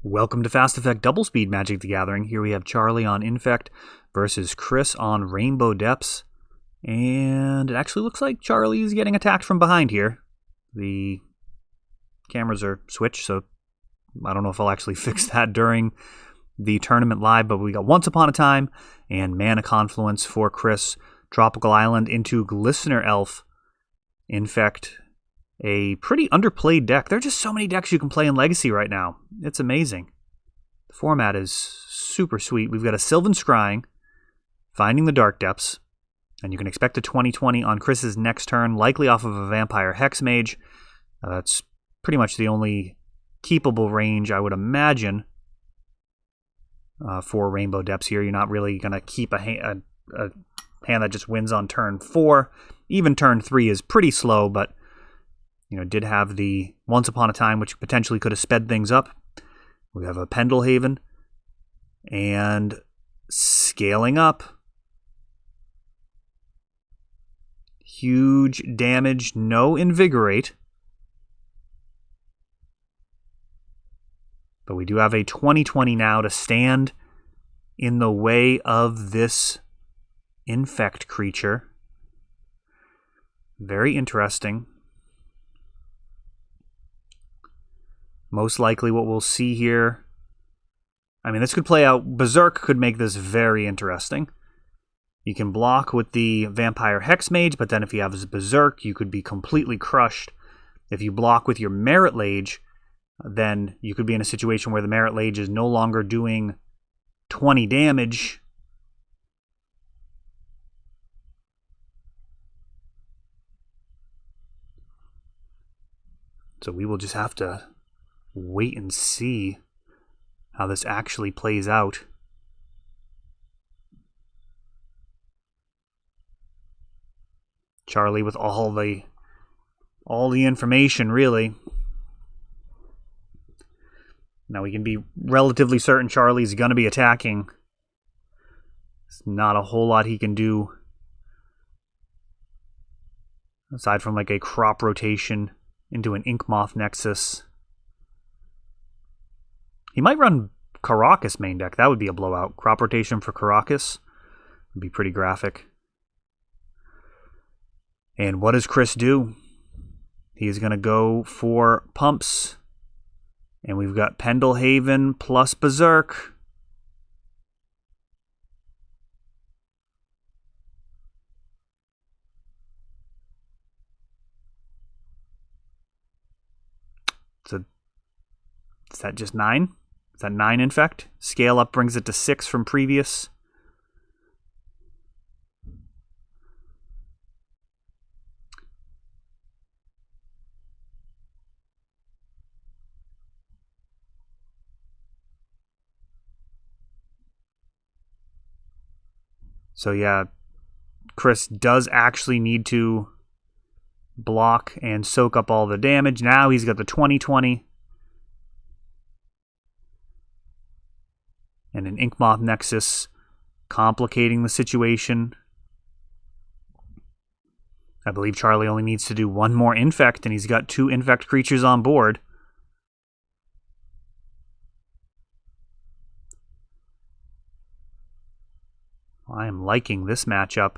Welcome to Fast Effect Double Speed Magic the Gathering. Here we have Charlie on Infect versus Chris on Rainbow Depths. And it actually looks like Charlie is getting attacked from behind here. The cameras are switched, so I don't know if I'll actually fix that during the tournament live, but we got Once Upon a Time and Mana Confluence for Chris. Tropical Island into Glistener Elf. Infect, a pretty underplayed deck. There are just so many decks you can play in Legacy right now. It's amazing. The format is super sweet. We've got a Sylvan Scrying, Finding the Dark Depths, and you can expect a 20/20 on Chris's next turn, likely off of a Vampire Hexmage. That's pretty much the only keepable range I would imagine for Rainbow Depths here. You're not really going to keep a hand that just wins on turn 4. Even turn 3 is pretty slow, but did have the Once Upon a Time, which potentially could have sped things up. We have a Pendelhaven and scaling up. Huge damage, no Invigorate. But we do have a 20/20 now to stand in the way of this Infect creature. Very interesting. Most likely what we'll see here, this could play out. Berserk could make this very interesting. You can block with the Vampire Hexmage, but then if you have his Berserk, you could be completely crushed. If you block with your Merit Lage, then you could be in a situation where the Merit Lage is no longer doing 20 damage. So we will just have to wait and see how this actually plays out. Charlie with all the information, really. Now we can be relatively certain Charlie's going to be attacking. There's not a whole lot he can do aside from like a crop rotation into an Inkmoth Nexus. He might run Karakas main deck. That would be a blowout. Crop rotation for Karakas would be pretty graphic. And what does Chris do? He's going to go for pumps. And we've got Pendelhaven plus Berserk. So is that just 9? Is that 9 Infect? Scale up brings it to 6 from previous. So yeah, Chris does actually need to block and soak up all the damage. Now he's got the 20/20. And an Inkmoth Nexus complicating the situation. I believe Charlie only needs to do one more Infect, and he's got 2 Infect creatures on board. I am liking this matchup.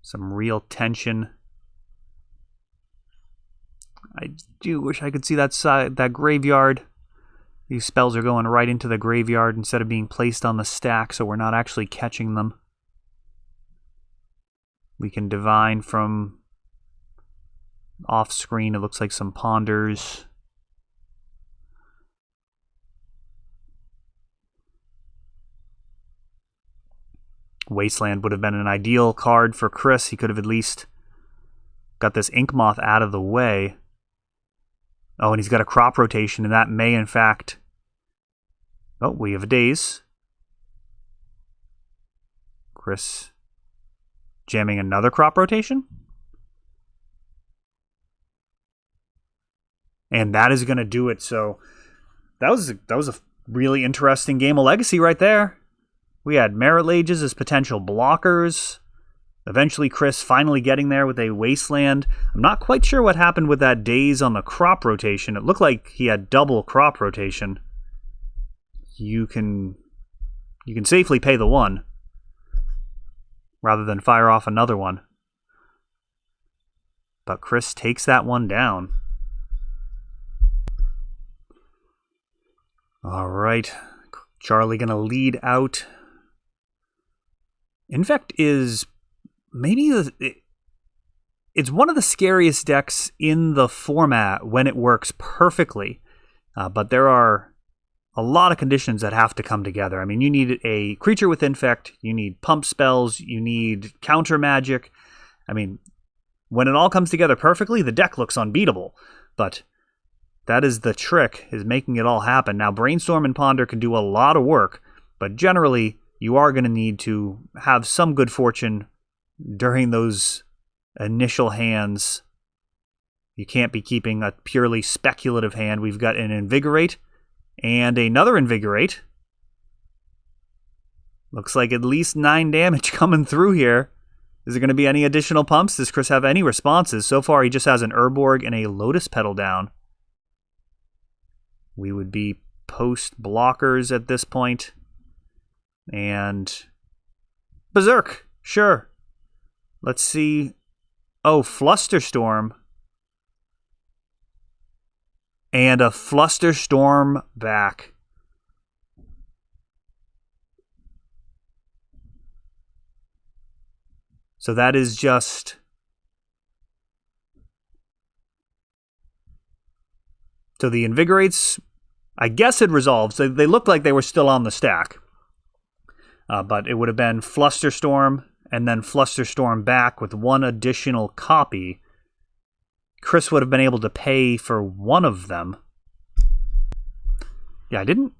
Some real tension. I do wish I could see that graveyard. These spells are going right into the graveyard instead of being placed on the stack, so we're not actually catching them. We can divine from off screen. It looks like some ponders. Wasteland would have been an ideal card for Chris. He could have at least got this Inkmoth out of the way. Oh, and he's got a crop rotation, and that may, in fact... Oh, we have a Daze. Chris jamming another crop rotation. And that is going to do it. So that was a really interesting game of Legacy right there. We had Merit Lages as potential blockers. Eventually, Chris finally getting there with a Wasteland. I'm not quite sure what happened with that daze on the crop rotation. It looked like he had double crop rotation. You can safely pay the one rather than fire off another one. But Chris takes that one down. All right, Charlie gonna lead out. Infect is maybe it's one of the scariest decks in the format when it works perfectly. But there are a lot of conditions that have to come together. I mean, you need a creature with Infect, you need pump spells, you need counter magic. I mean, when it all comes together perfectly, the deck looks unbeatable. But that is the trick, is making it all happen. Now, Brainstorm and Ponder can do a lot of work, but generally, you are going to need to have some good fortune during those initial hands. You can't be keeping a purely speculative hand. We've got an Invigorate and another Invigorate. Looks like at least 9 damage coming through here. Is there going to be any additional pumps? Does Chris have any responses? So far, he just has an Urborg and a Lotus Petal down. We would be post blockers at this point. And Berserk, sure. Let's see. Oh, Flusterstorm. And a Flusterstorm back. So that is just... So the Invigorates, I guess it resolved. So they looked like they were still on the stack. But it would have been Flusterstorm and then Flusterstorm back with one additional copy. Chris would have been able to pay for one of them. Yeah, I didn't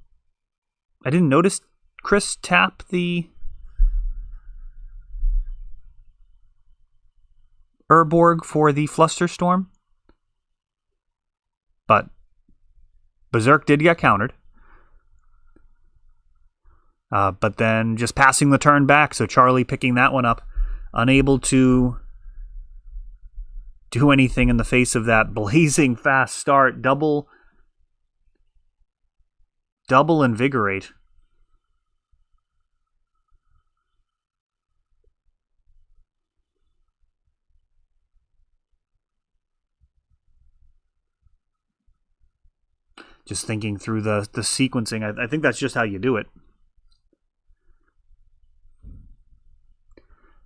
notice Chris tap the Urborg for the Flusterstorm. But Berserk did get countered. But then just passing the turn back, so Charlie picking that one up, unable to do anything in the face of that blazing fast start. Double Invigorate. Just thinking through the sequencing, I think that's just how you do it.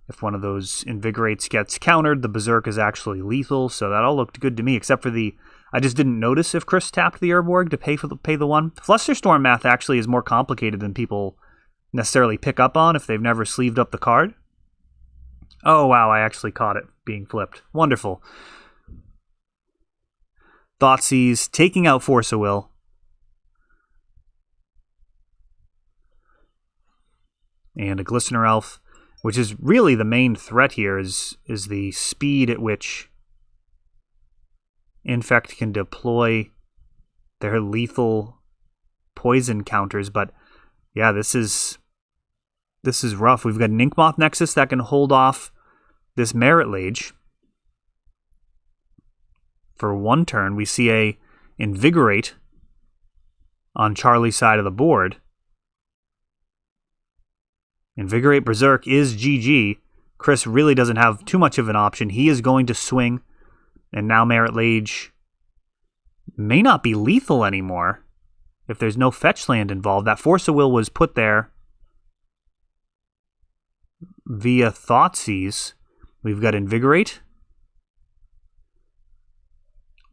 If one of those Invigorates gets countered, the Berserk is actually lethal, so that all looked good to me, except for I just didn't notice if Chris tapped the Urborg to pay the one. Flusterstorm math actually is more complicated than people necessarily pick up on if they've never sleeved up the card. Oh, wow, I actually caught it being flipped. Wonderful. Thoughtseize, taking out Force of Will. And a Glistener Elf, which is really the main threat here, is the speed at which Infect can deploy their lethal poison counters. But yeah, this is rough. We've got an Inkmoth Nexus that can hold off this Merit Lage for one turn. We see a Invigorate on Charlie's side of the board. Invigorate Berserk is GG. Chris really doesn't have too much of an option. He is going to swing, and now Merit Lage may not be lethal anymore if there's no fetch land involved. That Force of Will was put there via Thoughtseize. We've got Invigorate.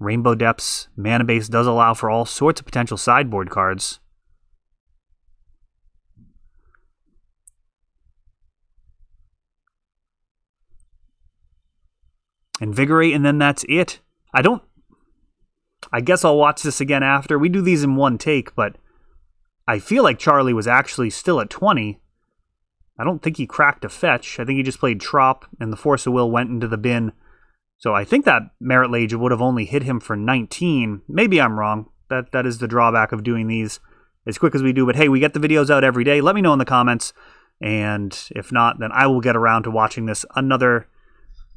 Rainbow Depths mana base does allow for all sorts of potential sideboard cards. Invigorate, and then that's it. I guess I'll watch this again after. We do these in one take, but I feel like Charlie was actually still at 20. I don't think he cracked a fetch. I think he just played Trop, and the Force of Will went into the bin. So I think that Merit Lage would have only hit him for 19. Maybe I'm wrong. That is the drawback of doing these as quick as we do. But hey, we get the videos out every day. Let me know in the comments. And if not, then I will get around to watching this another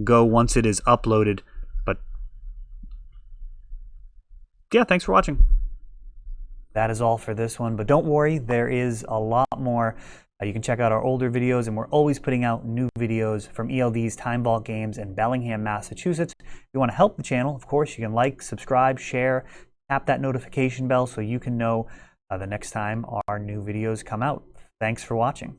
go once it is uploaded. But yeah, thanks for watching. That is all for this one, but don't worry, there is a lot more. You can check out our older videos, and we're always putting out new videos from ELD's Time Vault games in Bellingham, Massachusetts. If you want to help the channel, of course, you can like, subscribe, share, tap that notification bell so you can know the next time our new videos come out. Thanks for watching.